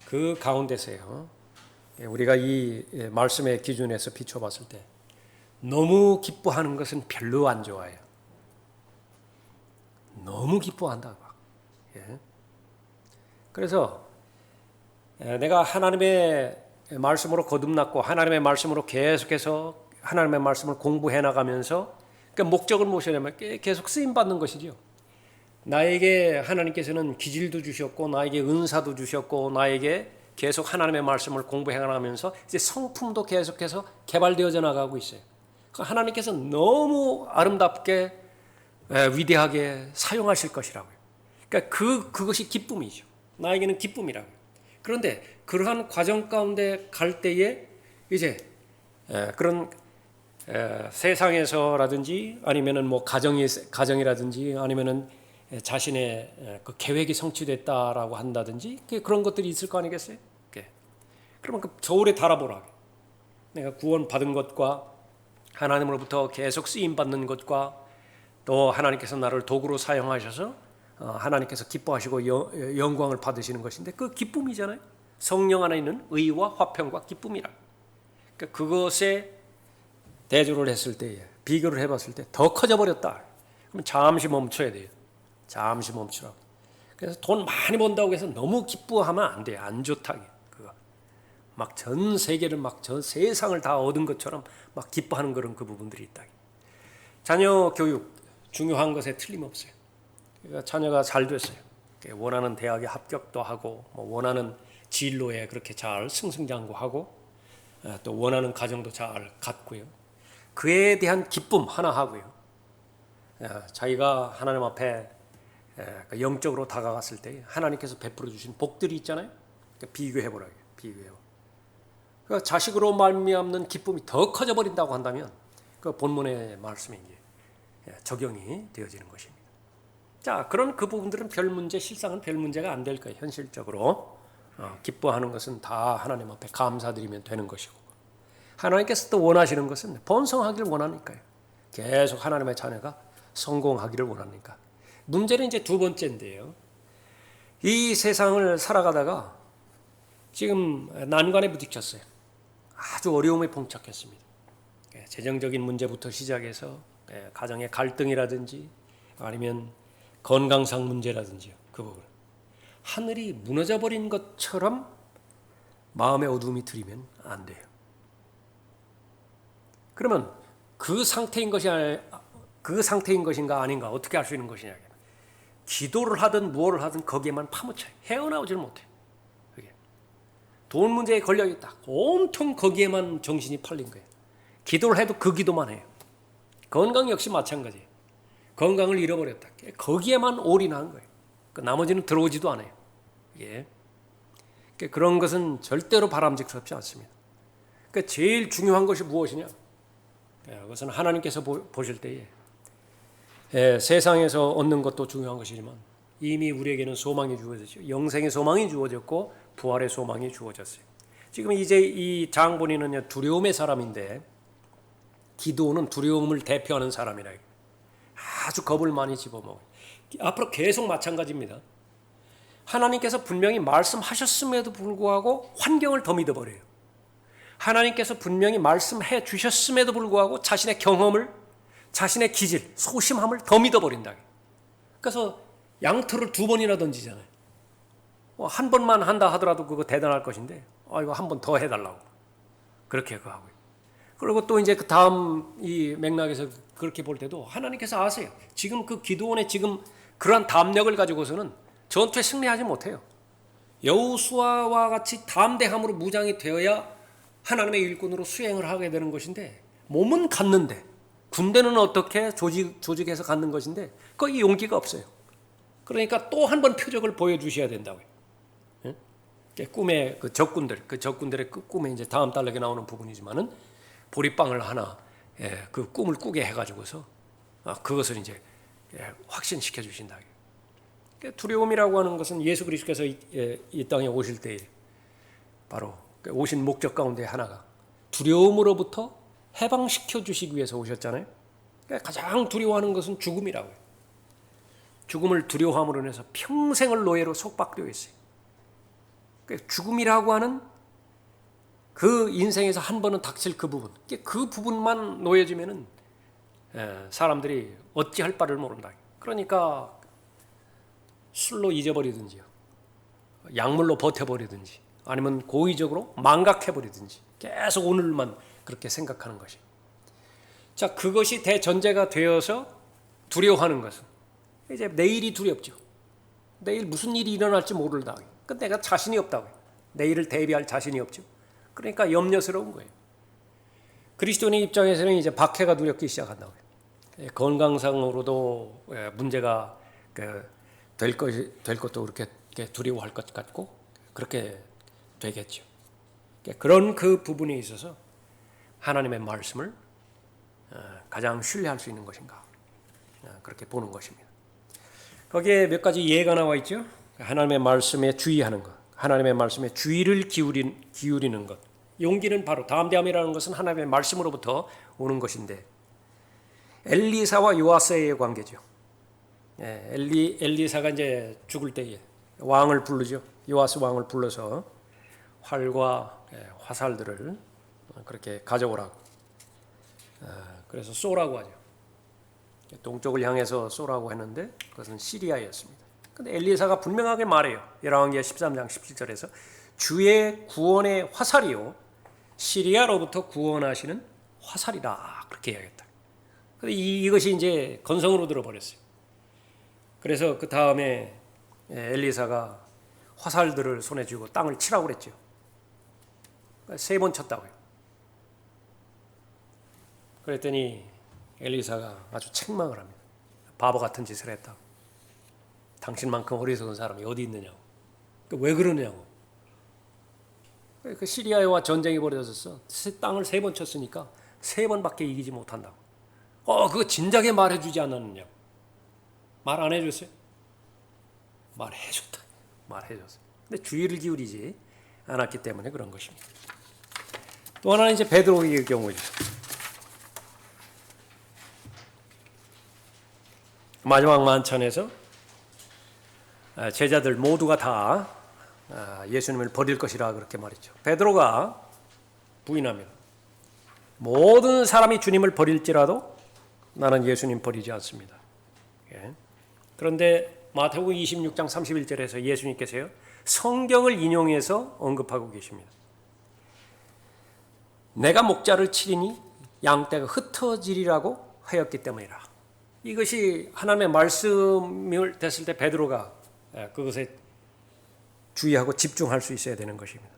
그 가운데서요, 우리가 이 말씀의 기준에서 비춰봤을 때 너무 기뻐하는 것은 별로 안 좋아요. 너무 기뻐한다고. 그래서 내가 하나님의 말씀으로 거듭났고 하나님의 말씀으로 계속해서 하나님의 말씀을 공부해 나가면서 그러니까 목적을 모셔내면 계속 쓰임 받는 것이죠. 나에게 하나님께서는 기질도 주셨고 나에게 은사도 주셨고 나에게 계속 하나님의 말씀을 공부해 나가면서 이제 성품도 계속해서 개발되어져 나가고 있어요. 하나님께서 너무 아름답게 위대하게 사용하실 것이라고요. 그러니까 그것이 기쁨이죠. 나에게는 기쁨이라고요. 그런데 그러한 과정 가운데 갈 때에 이제 그런 세상에서라든지 아니면은 뭐 가정이라든지 아니면은 자신의 그 계획이 성취됐다라고 한다든지 그런 것들이 있을 거 아니겠어요? 그러면 그 저울에 달아보라. 내가 구원받은 것과 하나님으로부터 계속 쓰임 받는 것과 또 하나님께서 나를 도구로 사용하셔서 하나님께서 기뻐하시고 영광을 받으시는 것인데 그 기쁨이잖아요. 성령 안에 있는 의와 화평과 기쁨이라. 그러니까 그것에 대조를 했을 때에 비교를 해봤을 때 더 커져 버렸다. 그럼 잠시 멈춰야 돼요. 잠시 멈추라고. 그래서 돈 많이 번다고 해서 너무 기뻐하면 안 돼요. 안 좋다게. 그거 막 전 세계를 막 전 세상을 다 얻은 것처럼 막 기뻐하는 그런 그 부분들이 있다. 자녀 교육 중요한 것에 틀림없어요. 그러니까 자녀가 잘 됐어요. 원하는 대학에 합격도 하고 원하는 진로에 그렇게 잘 승승장구하고 또 원하는 가정도 잘 갖고요. 그에 대한 기쁨 하나 하고요. 자기가 하나님 앞에 영적으로 다가갔을 때 하나님께서 베풀어 주신 복들이 있잖아요. 비교해보라고요. 비교해보. 그러니까 자식으로 말미암는 기쁨이 더 커져 버린다고 한다면 그 본문의 말씀이 이제 적용이 되어지는 것입니다. 자, 그런 그 부분들은 별 문제, 실상은 별 문제가 안 될 거예요. 현실적으로 기뻐하는 것은 다 하나님 앞에 감사드리면 되는 것이고 하나님께서 또 원하시는 것은 번성하기를 원하니까요. 계속 하나님의 자녀가 성공하기를 원하니까. 문제는 이제 두 번째인데요. 이 세상을 살아가다가 지금 난관에 부딪혔어요. 아주 어려움에 봉착했습니다. 재정적인 문제부터 시작해서 가정의 갈등이라든지 아니면 건강상 문제라든지요. 그 부분. 하늘이 무너져 버린 것처럼 마음의 어두움이 들이면 안 돼요. 그러면 그 상태인 것인가 아닌가 어떻게 알 수 있는 것이냐? 기도를 하든 무엇을 하든 거기에만 파묻혀요. 헤어나오지를 못해요. 그게. 돈 문제에 걸려 있다. 온통 거기에만 정신이 팔린 거예요. 기도를 해도 그 기도만 해요. 건강 역시 마찬가지예요. 건강을 잃어버렸다. 거기에만 올인한 거예요. 나머지는 들어오지도 않아요. 예. 그런 것은 절대로 바람직스럽지 않습니다. 그러니까 제일 중요한 것이 무엇이냐? 그것은 하나님께서 보실 때에 세상에서 얻는 것도 중요한 것이지만 이미 우리에게는 소망이 주어졌죠. 영생의 소망이 주어졌고 부활의 소망이 주어졌어요. 지금 이제 이 장본인은 두려움의 사람인데 기도는 두려움을 대표하는 사람이라 아주 겁을 많이 집어먹어요. 앞으로 계속 마찬가지입니다. 하나님께서 분명히 말씀하셨음에도 불구하고 환경을 더 믿어버려요. 하나님께서 분명히 말씀해 주셨음에도 불구하고 자신의 경험을, 자신의 기질, 소심함을 더 믿어버린다. 그래서 양털을 2번이나 던지잖아요. 한 번만 한다 하더라도 그거 대단할 것인데 이거 한 번 더 해달라고 그렇게 하고요. 그리고 또 이제 그 다음 이 맥락에서 그렇게 볼 때도 하나님께서 아세요. 지금 그 기도원의 지금 그러한 담력을 가지고서는 전투에 승리하지 못해요. 여호수아와 같이 담대함으로 무장이 되어야 하나님의 일꾼으로 수행을 하게 되는 것인데 몸은 갖는데 군대는 어떻게 조직해서 갖는 것인데 거기 용기가 없어요. 그러니까 또 한 번 표적을 보여주셔야 된다고요. 꿈의 그 적군들의 꿈에 이제 다음 달락에 나오는 부분이지만은 보리빵을 하나 그 꿈을 꾸게 해가지고서 그것을 이제 확신시켜 주신다. 두려움이라고 하는 것은 예수 그리스도께서 이 땅에 오실 때 바로 오신 목적 가운데 하나가 두려움으로부터 해방시켜 주시기 위해서 오셨잖아요. 가장 두려워하는 것은 죽음이라고요. 죽음을 두려워함으로 인해서 평생을 노예로 속박되어 있어요. 죽음이라고 하는 그 인생에서 한 번은 닥칠 그 부분만 놓여지면은 사람들이 어찌할 바를 모른다. 그러니까 술로 잊어버리든지요, 약물로 버텨버리든지, 아니면 고의적으로 망각해버리든지 계속 오늘만 그렇게 생각하는 것이. 자, 그것이 대전제가 되어서 두려워하는 것은 이제 내일이 두렵죠. 내일 무슨 일이 일어날지 모른다. 그러니까 내가 자신이 없다고. 내일을 대비할 자신이 없죠. 그러니까 염려스러운 거예요. 그리스도인의 입장에서는 이제 박해가 두렵기 시작한다고요. 건강상으로도 문제가 될 것도 그렇게 두려워할 것 같고 그렇게 되겠죠. 그런 그 부분에 있어서 하나님의 말씀을 가장 신뢰할 수 있는 것인가 그렇게 보는 것입니다. 거기에 몇 가지 예가 나와 있죠. 하나님의 말씀에 주의하는 것, 하나님의 말씀에 주의를 기울이는 것. 용기는 바로 담대함이라는 것은 하나님의 말씀으로부터 오는 것인데 엘리사와 요아스의 관계죠. 엘리사가 이제 죽을 때에 왕을 부르죠. 요아스 왕을 불러서 활과 화살들을 그렇게 가져오라고. 그래서 쏘라고 하죠. 동쪽을 향해서 쏘라고 했는데 그것은 시리아였습니다. 근데 엘리사가 분명하게 말해요. 열왕기하 13장 17절에서 주의 구원의 화살이요 시리아로부터 구원하시는 화살이다. 그렇게 해야겠다. 이것이 이제 건성으로 들어버렸어요. 그래서 그 다음에 엘리사가 화살들을 손에 쥐고 땅을 치라고 그랬죠. 3번 쳤다고요. 그랬더니 엘리사가 아주 책망을 합니다. 바보 같은 짓을 했다고. 당신만큼 어리석은 사람이 어디 있느냐고. 왜 그러느냐고. 그 시리아와 전쟁이 벌어졌어. 땅을 3번 쳤으니까 3번밖에 이기지 못한다고. 그거 진작에 말해주지 않았느냐고. 말 안 해줬어요? 말해줬다. 말해줬어요. 근데 주의를 기울이지 않았기 때문에 그런 것입니다. 또 하나는 이제 베드로의 경우죠. 마지막 만찬에서 제자들 모두가 다 예수님을 버릴 것이라 그렇게 말했죠. 베드로가 부인합니다. 모든 사람이 주님을 버릴지라도 나는 예수님 버리지 않습니다. 예. 그런데 마태복음 26장 31절에서 예수님께서요, 성경을 인용해서 언급하고 계십니다. 내가 목자를 치리니 양떼가 흩어지리라고 하였기 때문이라. 이것이 하나님의 말씀을 됐을 때 베드로가 그것에 주의하고 집중할 수 있어야 되는 것입니다.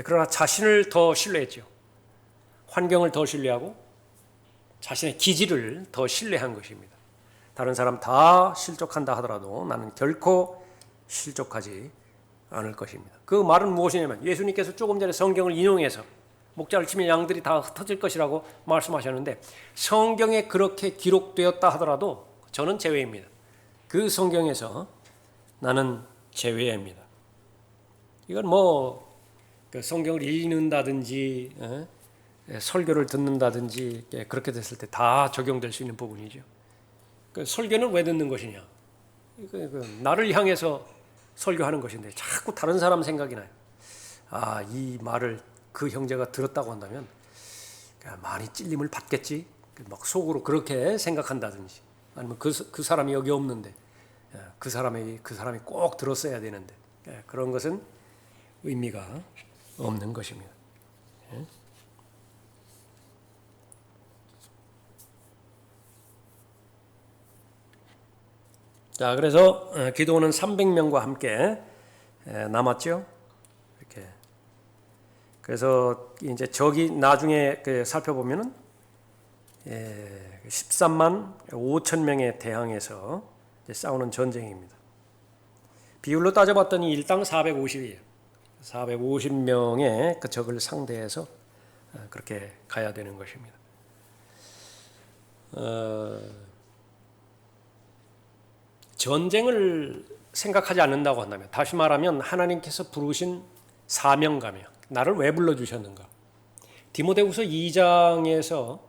그러나 자신을 더 신뢰했죠. 환경을 더 신뢰하고 자신의 기질을 더 신뢰한 것입니다. 다른 사람 다 실족한다 하더라도 나는 결코 실족하지 않을 것입니다. 그 말은 무엇이냐면 예수님께서 조금 전에 성경을 인용해서 목자를 치면 양들이 다 흩어질 것이라고 말씀하셨는데 성경에 그렇게 기록되었다 하더라도 저는 제외입니다. 그 성경에서 나는 제외입니다. 이건 그 성경을 읽는다든지 설교를 듣는다든지 그렇게 됐을 때 다 적용될 수 있는 부분이죠. 그 설교는 왜 듣는 것이냐? 나를 향해서 설교하는 것인데 자꾸 다른 사람 생각이 나요. 이 말을 그 형제가 들었다고 한다면 많이 찔림을 받겠지. 막 속으로 그렇게 생각한다든지, 아니면 그 사람이 여기 없는데 그 사람이 꼭 들었어야 되는데 그런 것은 의미가 없는 것입니다. 자, 그래서 기도원은 300명과 함께 남았죠. 이렇게. 그래서 이제 저기 나중에 살펴보면은 13만 5천 명에 대항해서 싸우는 전쟁입니다. 비율로 따져봤더니 일당 450이에요. 450명의 그 적을 상대해서 그렇게 가야 되는 것입니다. 전쟁을 생각하지 않는다고 한다면, 다시 말하면 하나님께서 부르신 사명감이요. 나를 왜 불러주셨는가? 디모데후서 2장에서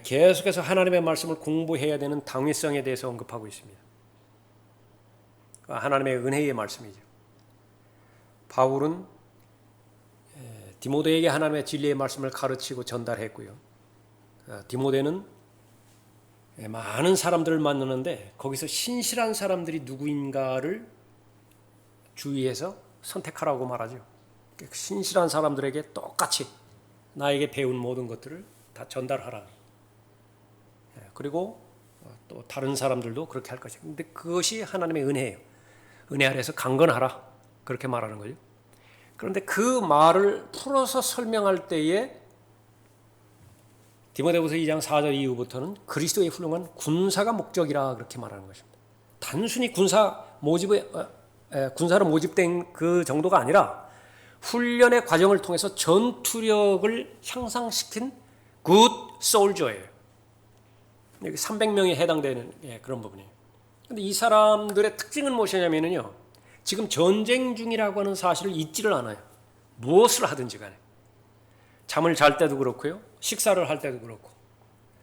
계속해서 하나님의 말씀을 공부해야 되는 당위성에 대해서 언급하고 있습니다. 하나님의 은혜의 말씀이죠. 바울은 디모데에게 하나님의 진리의 말씀을 가르치고 전달했고요. 디모데는 많은 사람들을 만나는데 거기서 신실한 사람들이 누구인가를 주의해서 선택하라고 말하죠. 신실한 사람들에게 똑같이 나에게 배운 모든 것들을 다 전달하라. 그리고 또 다른 사람들도 그렇게 할 것이에요. 근데 그것이 하나님의 은혜예요. 은혜 아래서 강건하라. 그렇게 말하는 거죠. 그런데 그 말을 풀어서 설명할 때에 디모데후서 2장 4절 이후부터는 그리스도의 훌륭한 군사가 목적이라 그렇게 말하는 것입니다. 단순히 군사로 모집된 그 정도가 아니라 훈련의 과정을 통해서 전투력을 향상시킨 굿 솔저예요. 여기 300명에 해당되는 그런 부분이에요. 그런데 이 사람들의 특징은 무엇이냐면요, 지금 전쟁 중이라고 하는 사실을 잊지를 않아요. 무엇을 하든지 간에. 잠을 잘 때도 그렇고요, 식사를 할 때도 그렇고,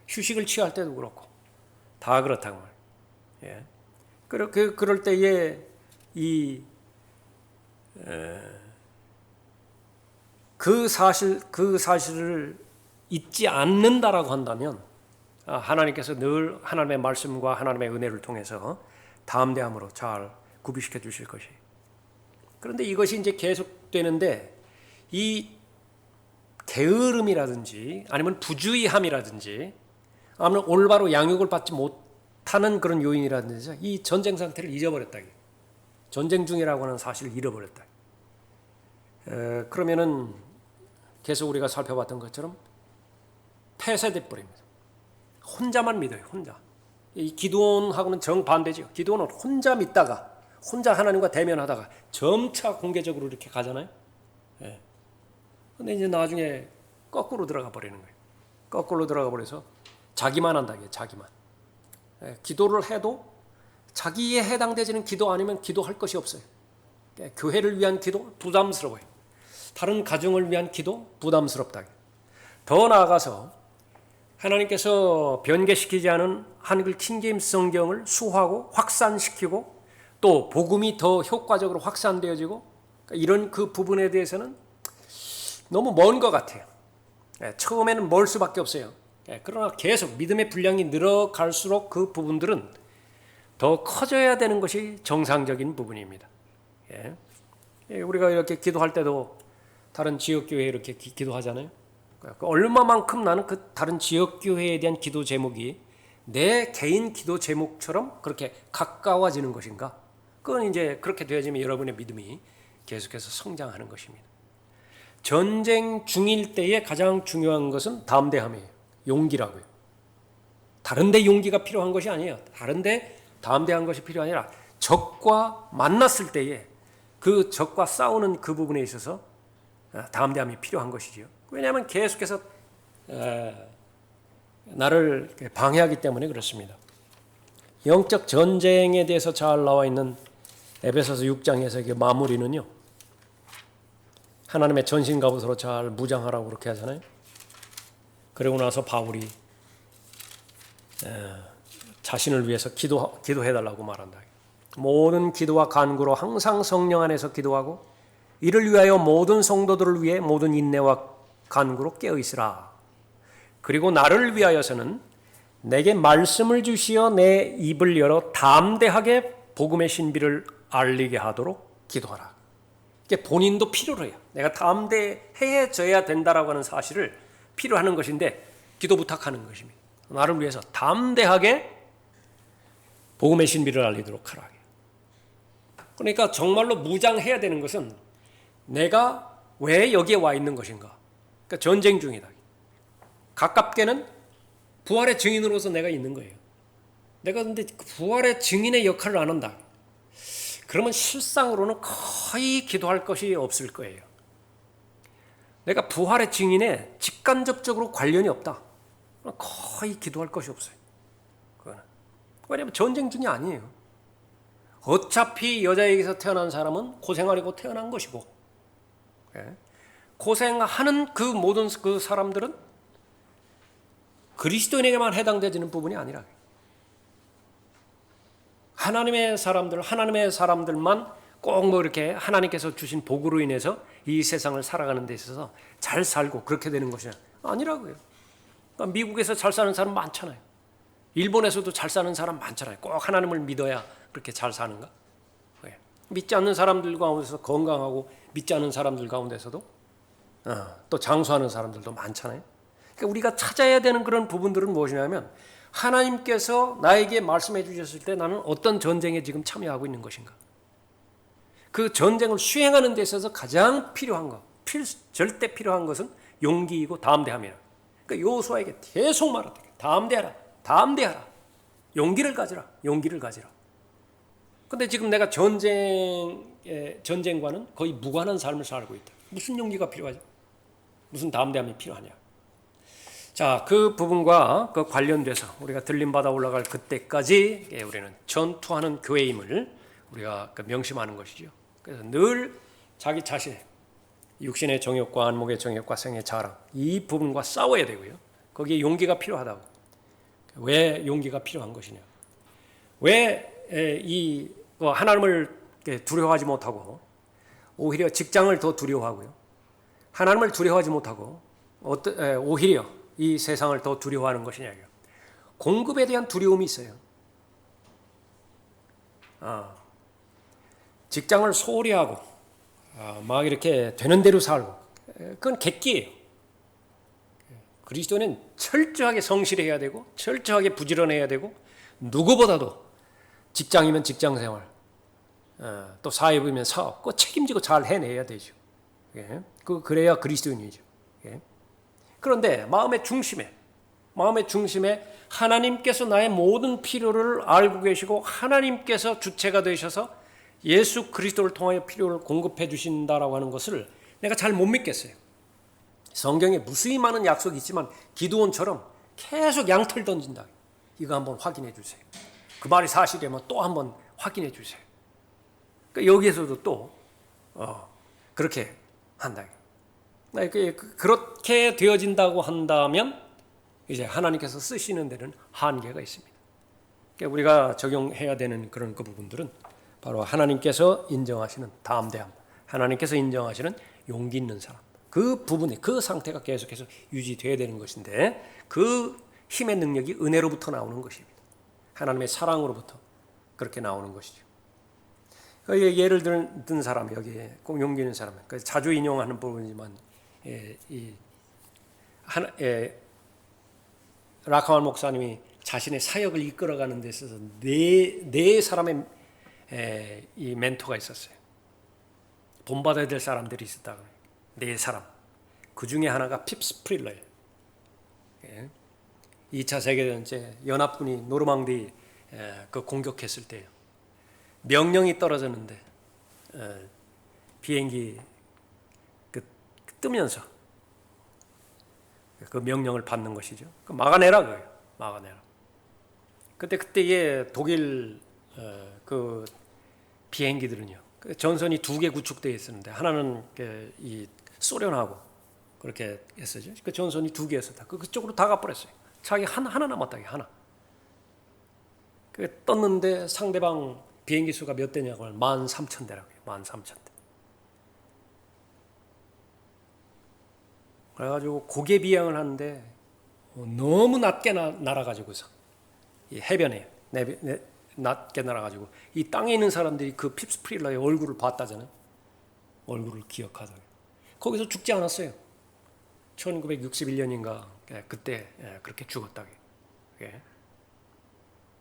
휴식을 취할 때도 그렇고, 다 그렇다고 말이에요. 그럴 때에 그 사실을 잊지 않는다라고 한다면 하나님께서 늘 하나님의 말씀과 하나님의 은혜를 통해서 담대함으로 잘 구비시켜 주실 것이에요. 그런데 이것이 이제 계속되는데 이 게으름이라든지 아니면 부주의함이라든지 아니면 올바로 양육을 받지 못하는 그런 요인이라든지 이 전쟁 상태를 잊어버렸다. 전쟁 중이라고 하는 사실을 잃어버렸다. 그러면은 계속 우리가 살펴봤던 것처럼 폐쇄돼 버립니다. 혼자만 믿어요. 혼자. 이 기도원하고는 정반대죠. 기도원은 혼자 믿다가 혼자 하나님과 대면하다가 점차 공개적으로 이렇게 가잖아요. 근데 이제 나중에 거꾸로 들어가 버리는 거예요. 거꾸로 들어가 버려서 자기만 한다. 자기만. 기도를 해도 자기에 해당되지는 기도 아니면 기도할 것이 없어요. 교회를 위한 기도 부담스러워요. 다른 가정을 위한 기도 부담스럽다. 더 나아가서 하나님께서 변개시키지 않은 한글 킹제임스 성경을 수호하고 확산시키고 또 복음이 더 효과적으로 확산되어지고 이런 그 부분에 대해서는 너무 먼 것 같아요. 처음에는 멀 수밖에 없어요. 그러나 계속 믿음의 분량이 늘어갈수록 그 부분들은 더 커져야 되는 것이 정상적인 부분입니다. 우리가 이렇게 기도할 때도 다른 지역교회에 이렇게 기도하잖아요. 얼마만큼 나는 그 다른 지역교회에 대한 기도 제목이 내 개인 기도 제목처럼 그렇게 가까워지는 것인가? 그건 이제 그렇게 되어지면 여러분의 믿음이 계속해서 성장하는 것입니다. 전쟁 중일 때에 가장 중요한 것은 담대함이에요. 용기라고요. 다른데 용기가 필요한 것이 아니에요. 다른데 담대한 것이 필요가 아니라 적과 만났을 때에 그 적과 싸우는 그 부분에 있어서 담대함이 필요한 것이지요. 왜냐하면 계속해서 나를 방해하기 때문에 그렇습니다. 영적 전쟁에 대해서 잘 나와 있는 에베소서 6장에서의 마무리는요, 하나님의 전신갑옷으로 잘 무장하라고 그렇게 하잖아요. 그러고 나서 바울이 자신을 위해서 기도해달라고 말한다. 모든 기도와 간구로 항상 성령 안에서 기도하고 이를 위하여 모든 성도들을 위해 모든 인내와 간구로 깨어있으라. 그리고 나를 위하여서는 내게 말씀을 주시어 내 입을 열어 담대하게 복음의 신비를 알리게 하도록 기도하라. 이게 본인도 필요로 해요. 내가 담대해져야 된다라고 하는 사실을 필요하는 것인데 기도 부탁하는 것입니다. 나를 위해서 담대하게 복음의 신비를 알리도록 하라. 그러니까 정말로 무장해야 되는 것은 내가 왜 여기에 와 있는 것인가. 그러니까 전쟁 중이다. 가깝게는 부활의 증인으로서 내가 있는 거예요. 내가 근데 부활의 증인의 역할을 안 한다. 그러면 실상으로는 거의 기도할 것이 없을 거예요. 내가 부활의 증인에 직간접적으로 관련이 없다. 거의 기도할 것이 없어요. 그거는. 왜냐하면 전쟁 중이 아니에요. 어차피 여자에게서 태어난 사람은 고생하려고 태어난 것이고, 고생하는 그 모든 그 사람들은 그리스도인에게만 해당되지는 부분이 아니라 하나님의 사람들만 꼭 뭐 이렇게 하나님께서 주신 복으로 인해서 이 세상을 살아가는 데 있어서 잘 살고 그렇게 되는 것이 아니라고요. 그러니까 미국에서 잘 사는 사람 많잖아요. 일본에서도 잘 사는 사람 많잖아요. 꼭 하나님을 믿어야 그렇게 잘 사는가? 믿지 않는 사람들 가운데서 건강하고 믿지 않는 사람들 가운데서도 또 장수하는 사람들도 많잖아요. 그러니까 우리가 찾아야 되는 그런 부분들은 무엇이냐면 하나님께서 나에게 말씀해 주셨을 때 나는 어떤 전쟁에 지금 참여하고 있는 것인가? 그 전쟁을 수행하는 데 있어서 가장 필요한 것, 절대 필요한 것은 용기이고 담대함이라. 그러니까 요수아에게 계속 말하다. 담대하라, 담대하라. 용기를 가지라, 용기를 가지라. 근데 지금 내가 전쟁과는 거의 무관한 삶을 살고 있다. 무슨 용기가 필요하죠? 무슨 담대함이 필요하냐? 자, 그 부분과 그 관련돼서 우리가 들림받아 올라갈 그때까지 우리는 전투하는 교회임을 우리가 명심하는 것이죠. 그래서 늘 자기 자신, 육신의 정욕과 안목의 정욕과 생의 자랑, 이 부분과 싸워야 되고요. 거기에 용기가 필요하다고. 왜 용기가 필요한 것이냐? 왜 이 하나님을 두려워하지 못하고 오히려 직장을 더 두려워하고요. 하나님을 두려워하지 못하고 오히려 이 세상을 더 두려워하는 것이냐? 공급에 대한 두려움이 있어요. 직장을 소홀히 하고 막 이렇게 되는 대로 살고 그건 객기예요. 그리스도는 철저하게 성실해야 되고 철저하게 부지런해야 되고 누구보다도 직장이면 직장 생활, 또 사업이면 사업, 그 책임지고 잘 해내야 되죠. 그래야 그리스도인이죠. 그런데 마음의 중심에 하나님께서 나의 모든 필요를 알고 계시고 하나님께서 주체가 되셔서 예수 그리스도를 통하여 필요를 공급해 주신다라고 하는 것을 내가 잘 못 믿겠어요. 성경에 무수히 많은 약속이 있지만 기드온처럼 계속 양털 던진다. 이거 한번 확인해 주세요. 그 말이 사실이면 또 한번 확인해 주세요. 그러니까 여기에서도 또 그렇게 한다. 그렇게 되어진다고 한다면 이제 하나님께서 쓰시는 데는 한계가 있습니다. 그러니까 우리가 적용해야 되는 그런 그 부분들은 바로 하나님께서 인정하시는 담대함, 하나님께서 인정하시는 용기 있는 사람, 그 부분이 그 상태가 계속해서 유지돼야 되는 것인데 그 힘의 능력이 은혜로부터 나오는 것입니다. 하나님의 사랑으로부터 그렇게 나오는 것이죠. 예를 든 사람 여기 꼭 용기 있는 사람 자주 인용하는 부분이지만 라카말 목사님이 자신의 사역을 이끌어가는 데 있어서 네 사람의 이 멘토가 있었어요. 본받아야 될 사람들이 있었다. 네 사람. 그 중에 하나가 핍스 프릴러예요. 2차 세계대전 연합군이 노르망디 그 공격했을 때요. 명령이 떨어졌는데 비행기 뜨면서 그 명령을 받는 것이죠. 막아내라 그래요. 막아내라. 그때의 독일 그 비행기들은요. 전선이 2개 구축되어 있었는데 하나는 이 소련하고 그렇게 했었죠. 그 전선이 2개였었다. 그쪽으로 다 가버렸어요. 자기 하나 남았다. 하나. 떴는데 상대방 비행기 수가 몇 대냐고 하면 13,000대라고요. 13,000대. 그래가지고 고개 비양을 하는데 너무 낮게 날아가지고서 이 해변에 낮게 날아가지고 이 땅에 있는 사람들이 그 핍스 프릴러의 얼굴을 봤다잖아요. 얼굴을 기억하다가 거기서 죽지 않았어요. 1961년인가 그때 그렇게 죽었다고.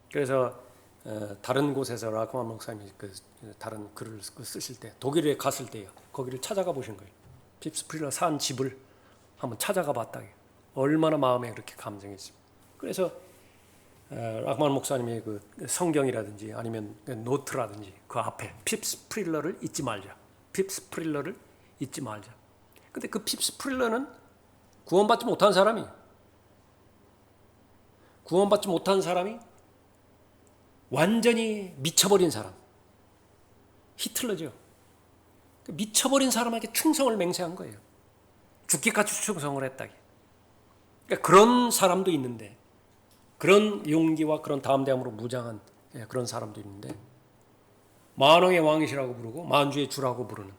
그래서 다른 곳에서 라크만 목사님이 다른 글을 쓰실 때 독일에 갔을 때요. 거기를 찾아가 보신 거예요. 핍스 프릴러 산 집을 한번 찾아가 봤다고. 얼마나 마음에 그렇게 감정했습니다. 그래서 라크만 목사님의 그 성경이라든지 아니면 노트라든지 그 앞에 핍스 프릴러를 잊지 말자. 핍스 프릴러를 잊지 말자. 근데 그 핍스 프릴러는 구원받지 못한 사람이에요. 구원받지 못한 사람이 완전히 미쳐버린 사람. 히틀러죠. 미쳐버린 사람에게 충성을 맹세한 거예요. 죽기까지 충성을 했다. 그러니까 그런 사람도 있는데 그런 용기와 그런 담대함으로 무장한 그런 사람도 있는데 만왕의 왕이시라고 부르고 만주의 주라고 부르는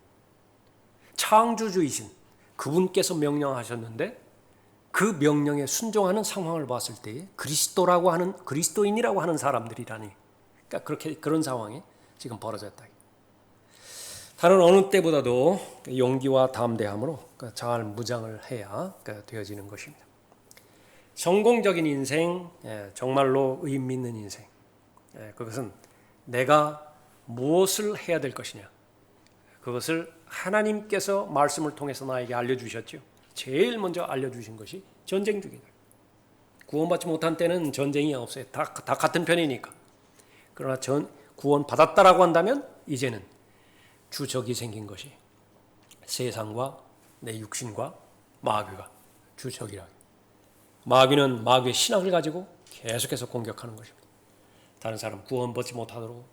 창조주이신 그분께서 명령하셨는데 그 명령에 순종하는 상황을 봤을 때 그리스도라고 하는 그리스도인이라고 하는 사람들이라니 그러니까 그렇게 그런 상황이 지금 벌어졌다. 다른 어느 때보다도 용기와 담대함으로 잘 무장을 해야 되어지는 것입니다. 성공적인 인생, 정말로 의미 있는 인생, 그것은 내가 무엇을 해야 될 것이냐, 그것을 하나님께서 말씀을 통해서 나에게 알려주셨죠. 제일 먼저 알려주신 것이 전쟁 중이다. 구원받지 못한 때는 전쟁이 없어요. 다 같은 편이니까. 그러나 구원받았다라고 한다면 이제는 주적이 생긴 것이 세상과 내 육신과 마귀가 주적이라. 마귀는 마귀의 신학을 가지고 계속해서 공격하는 것입니다. 다른 사람 구원받지 못하도록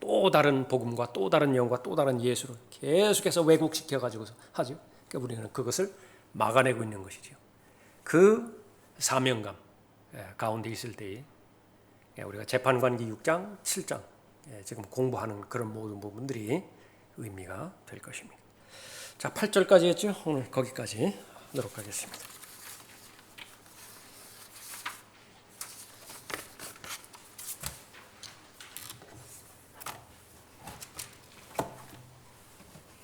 또 다른 복음과 또 다른 영과 또 다른 예수를 계속해서 왜곡시켜 가지고서 하죠. 그러니까 우리는 그것을 막아내고 있는 것이죠. 그 사명감 가운데 있을 때에 우리가 재판관기 6장, 7장 지금 공부하는 그런 모든 부분들이 의미가 될 것입니다. 자, 8절까지 했죠. 오늘 거기까지 하도록 하겠습니다.